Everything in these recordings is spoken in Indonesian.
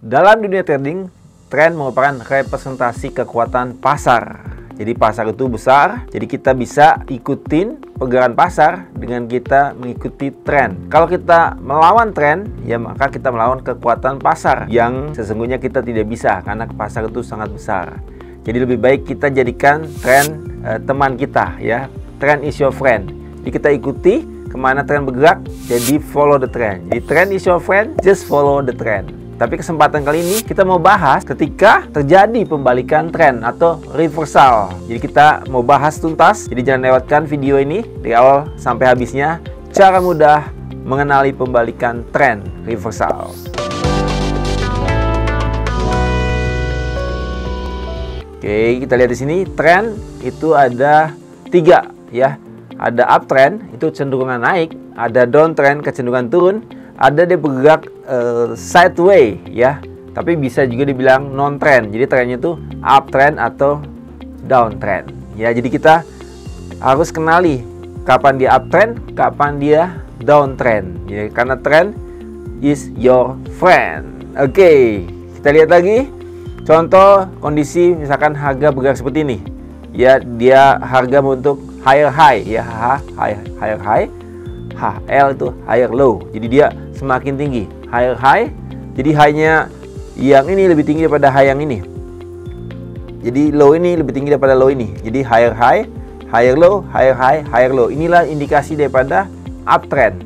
Dalam dunia trading, tren merupakan representasi kekuatan pasar. Jadi pasar itu besar, jadi kita bisa ikutin pergerakan pasar dengan kita mengikuti tren. Kalau kita melawan tren, ya maka kita melawan kekuatan pasar yang sesungguhnya kita tidak bisa karena pasar itu sangat besar. Jadi lebih baik kita jadikan tren teman kita, ya. Trend is your friend. Jadi kita ikuti kemana tren bergerak, jadi follow the trend. Jadi trend is your friend, just follow the trend. Tapi kesempatan kali ini kita mau bahas ketika terjadi pembalikan tren atau reversal. Jadi kita mau bahas tuntas, jadi jangan lewatkan video ini dari awal sampai habisnya. Cara mudah mengenali pembalikan tren reversal. Oke, kita lihat di sini tren itu ada 3, ya. Ada uptrend itu cenderungan naik, ada downtrend kecenderungan turun, ada dia bergerak sideway, ya. Tapi bisa juga dibilang non trend. Jadi trennya itu uptrend atau downtrend. Ya, jadi kita harus kenali kapan dia uptrend, kapan dia downtrend. Ya, karena trend is your friend. Oke, kita lihat lagi. Contoh kondisi misalkan harga bergerak seperti ini. Ya, dia harga untuk higher high, ya, higher high. HL itu higher low. Jadi dia semakin tinggi, higher high. Jadi high-nya yang ini lebih tinggi daripada high yang ini. Jadi low ini lebih tinggi daripada low ini. Jadi higher high, higher low, higher high, higher low. Inilah indikasi daripada uptrend.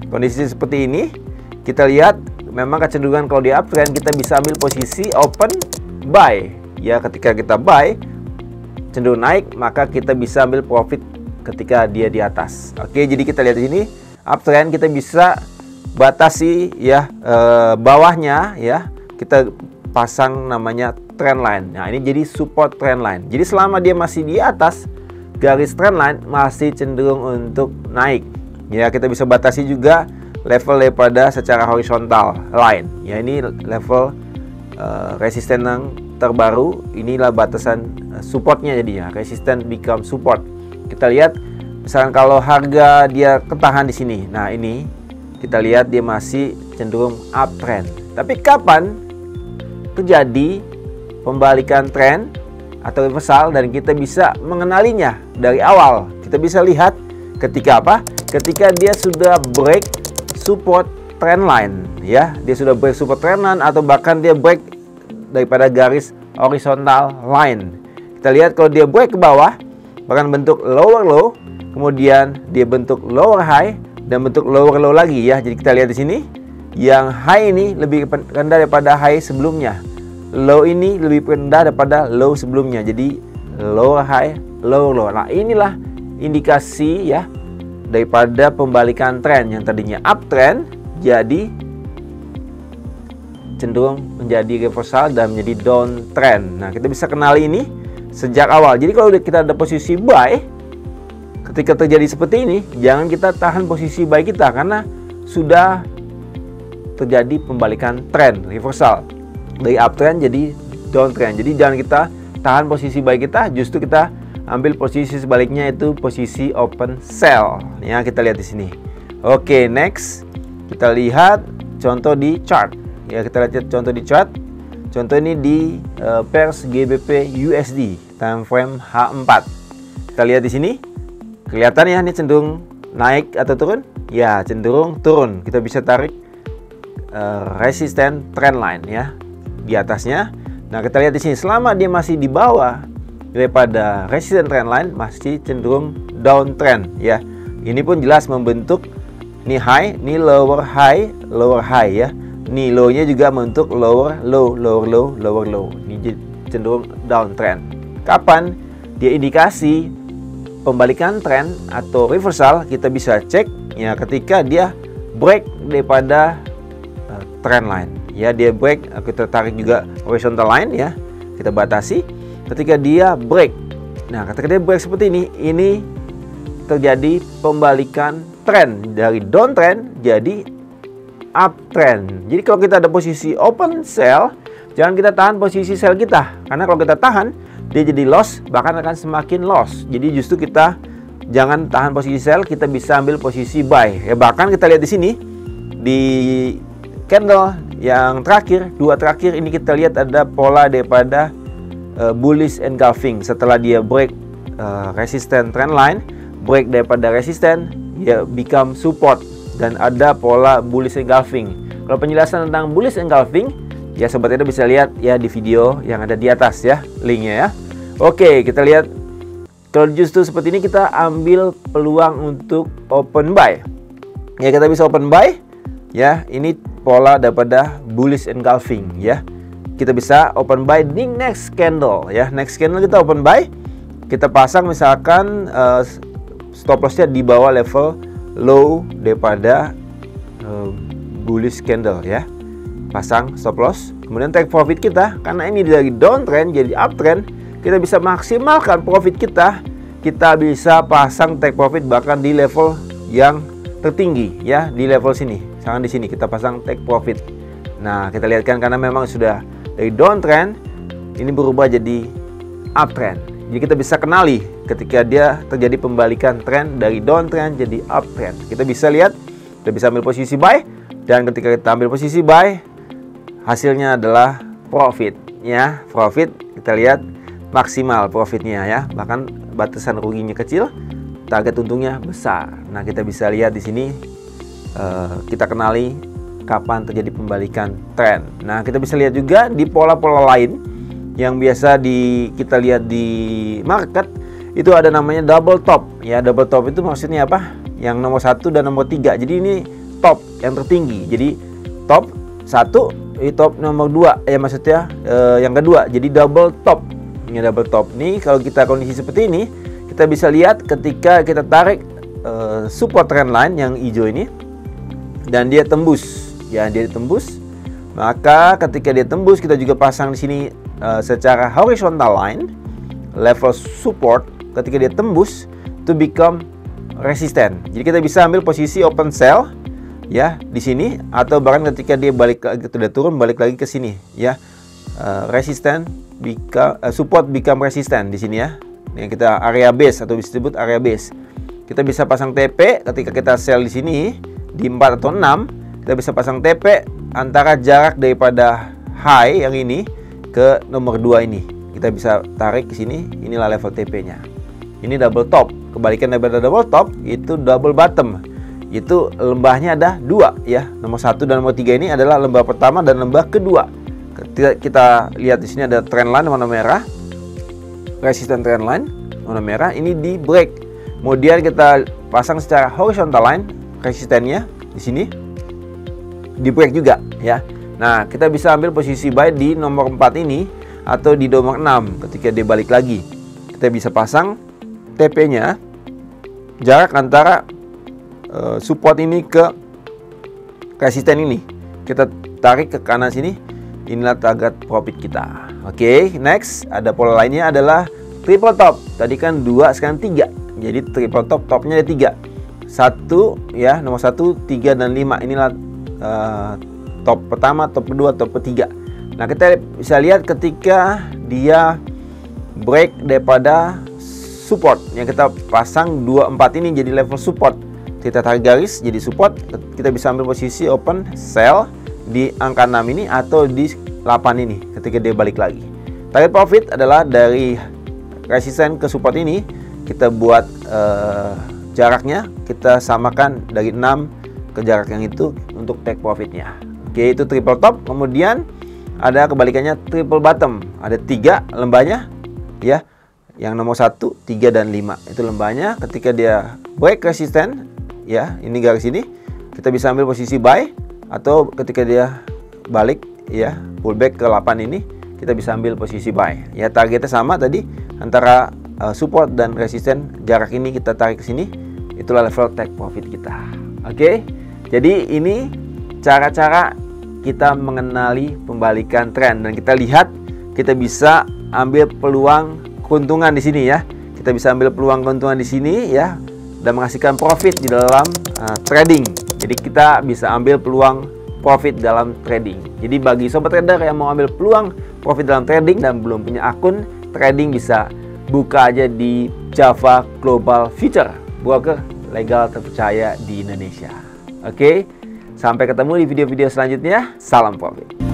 Kondisi seperti ini kita lihat memang kecenderungan kalau di uptrend kita bisa ambil posisi open buy. Ya, ketika kita buy cenderung naik, maka kita bisa ambil profit ketika dia di atas. Oke, jadi kita lihat di sini uptrend kita bisa batasi, ya, bawahnya, ya. Kita pasang namanya trend line. Nah, ini jadi support trend line. Jadi selama dia masih di atas garis trend line masih cenderung untuk naik. Ya, kita bisa batasi juga level daripada secara horizontal line. Ya, ini level resisten yang terbaru. Inilah batasan supportnya jadinya. Resisten become support. Kita lihat misalkan kalau harga dia ketahan di sini. Nah, ini kita lihat dia masih cenderung uptrend. Tapi kapan terjadi pembalikan tren atau reversal dan kita bisa mengenalinya dari awal. Kita bisa lihat ketika apa? Ketika dia sudah break support trend line, ya. Dia sudah break support trend line atau bahkan dia break daripada garis horizontal line. Kita lihat kalau dia break ke bawah, bahkan bentuk lower low, kemudian dia bentuk lower high dan bentuk lower low lagi, ya. Jadi kita lihat di sini, yang high ini lebih rendah daripada high sebelumnya. Low ini lebih rendah daripada low sebelumnya. Jadi lower high, lower low. Nah, inilah indikasi, ya, daripada pembalikan tren yang tadinya uptrend jadi cenderung menjadi reversal dan menjadi downtrend. Nah, kita bisa kenali ini sejak awal. Jadi kalau kita ada posisi buy, ketika terjadi seperti ini, jangan kita tahan posisi buy kita karena sudah terjadi pembalikan tren, reversal dari uptrend jadi downtrend. Jadi jangan kita tahan posisi buy kita, justru kita ambil posisi sebaliknya, itu posisi open sell. Ya, kita lihat di sini. Oke, next kita lihat contoh di chart. Ya, kita lihat contoh di chart. Contoh ini di pairs GBP USD time frame H4. Kita lihat di sini. Kelihatan ya, ini cenderung naik atau turun? Ya, cenderung turun. Kita bisa tarik resisten trend line, ya, di atasnya. Nah, kita lihat di sini selama dia masih di bawah daripada resisten trend line masih cenderung downtrend, ya. Ini pun jelas membentuk ini high, ini lower high, ya. Ini low-nya juga membentuk lower low, lower low, lower low. Ini cenderung downtrend. Kapan dia indikasi pembalikan tren atau reversal? Kita bisa cek, ya, ketika dia break daripada trend line. Ya, dia break, kita tarik juga horizontal line, ya. Kita batasi ketika dia break. Nah, ketika dia break seperti ini terjadi pembalikan tren dari downtrend jadi uptrend. Jadi kalau kita ada posisi open sell, jangan kita tahan posisi sell kita, karena kalau kita tahan dia jadi loss, bahkan akan semakin loss. Jadi justru kita jangan tahan posisi sell, kita bisa ambil posisi buy. Ya, bahkan kita lihat di sini di candle yang terakhir, dua terakhir ini kita lihat ada pola daripada bullish engulfing. Setelah dia break resisten trend line, break daripada resisten, dia become support dan ada pola bullish engulfing. Kalau penjelasan tentang bullish engulfing, ya sobat trader bisa lihat ya di video yang ada di atas ya, linknya ya. Oke, kita lihat. Kalau justru seperti ini kita ambil peluang untuk open buy. Ya, kita bisa open buy. Ya, ini pola daripada bullish engulfing ya. Kita bisa open buy di next candle ya. Next candle kita open buy. Kita pasang misalkan stop lossnya di bawah level low daripada bullish candle ya. Pasang stop loss. Kemudian take profit kita, karena ini dari downtrend jadi uptrend, kita bisa maksimalkan profit kita. Kita bisa pasang take profit bahkan di level yang tertinggi ya, di level sini. Misalkan di sini kita pasang take profit. Nah, kita lihat kan karena memang sudah dari downtrend ini berubah jadi uptrend. Jadi kita bisa kenali ketika dia terjadi pembalikan tren dari downtrend jadi uptrend. Kita bisa lihat, kita bisa ambil posisi buy, dan ketika kita ambil posisi buy, hasilnya adalah profit ya. Profit kita lihat maksimal profitnya ya, bahkan batasan ruginya kecil, target untungnya besar. Nah, kita bisa lihat di sini kita kenali kapan terjadi pembalikan tren. Nah, kita bisa lihat juga di pola-pola lain yang biasa kita lihat di market, itu ada namanya double top ya. Double top itu maksudnya apa? Yang nomor 1 dan nomor 3. Jadi ini top yang tertinggi. Jadi top 1, top nomor 2 ya, maksudnya yang kedua. Jadi double top. Ini double top nih. Kalau kita kondisi seperti ini, kita bisa lihat ketika kita tarik support trend line yang hijau ini dan dia tembus ya, dia tembus, maka ketika dia tembus kita juga pasang di sini secara horizontal line level support. Ketika dia tembus to become resisten, jadi kita bisa ambil posisi open sell ya di sini, atau bahkan ketika dia balik sudah turun balik lagi ke sini ya, resisten support become resisten di sini ya. Yang kita area base atau disebut area base. Kita bisa pasang TP ketika kita sell di sini di 4 atau 6, kita bisa pasang TP antara jarak daripada high yang ini ke nomor 2 ini. Kita bisa tarik ke sini, inilah level TP-nya. Ini double top. Kebalikan daripada double top itu double bottom. Itu lembahnya ada 2 ya. Nomor 1 dan nomor 3 ini adalah lembah pertama dan lembah kedua. Kita lihat di sini ada trend line warna merah, resisten trend line warna merah, ini di break. Kemudian kita pasang secara horizontal line resistennya di sini di break juga ya. Nah, kita bisa ambil posisi buy di nomor 4 ini atau di nomor 6 ketika dia balik lagi. Kita bisa pasang TP-nya jarak antara support ini ke resisten ini. Kita tarik ke kanan sini. Inilah target profit kita. Oke, next ada pola lainnya adalah triple top. Tadi kan 2, sekarang 3. Jadi triple top, topnya ada 3. 1 ya, nomor 1, 3 dan 5. Inilah top pertama, top kedua, top ketiga. Nah, kita bisa lihat ketika dia break daripada support yang kita pasang 2, 4 ini jadi level support. Kita tarik garis jadi support. Kita bisa ambil posisi open sell di angka 6 ini atau di 8 ini ketika dia balik lagi. Target profit adalah dari resisten ke support ini, kita buat jaraknya, kita samakan dari 6 ke jarak yang itu untuk take profitnya. Oke, itu triple top. Kemudian ada kebalikannya triple bottom. Ada 3 lembahnya ya. Yang nomor 1, 3 dan 5 itu lembahnya. Ketika dia break resisten ya, ini garis ini, kita bisa ambil posisi buy, atau ketika dia balik ya, pullback ke 8 ini, kita bisa ambil posisi buy. Ya, targetnya sama tadi antara support dan resisten, jarak ini kita tarik ke sini, itulah level take profit kita. Oke. Jadi ini cara-cara kita mengenali pembalikan tren, dan kita lihat kita bisa ambil peluang keuntungan di sini ya. Kita bisa ambil peluang keuntungan di sini ya, dan menghasilkan profit di dalam trading. Jadi kita bisa ambil peluang profit dalam trading. Jadi bagi sobat trader yang mau ambil peluang profit dalam trading dan belum punya akun trading, bisa buka aja di Java Global Future, broker legal terpercaya di Indonesia. Oke, Sampai ketemu di video-video selanjutnya. Salam profit.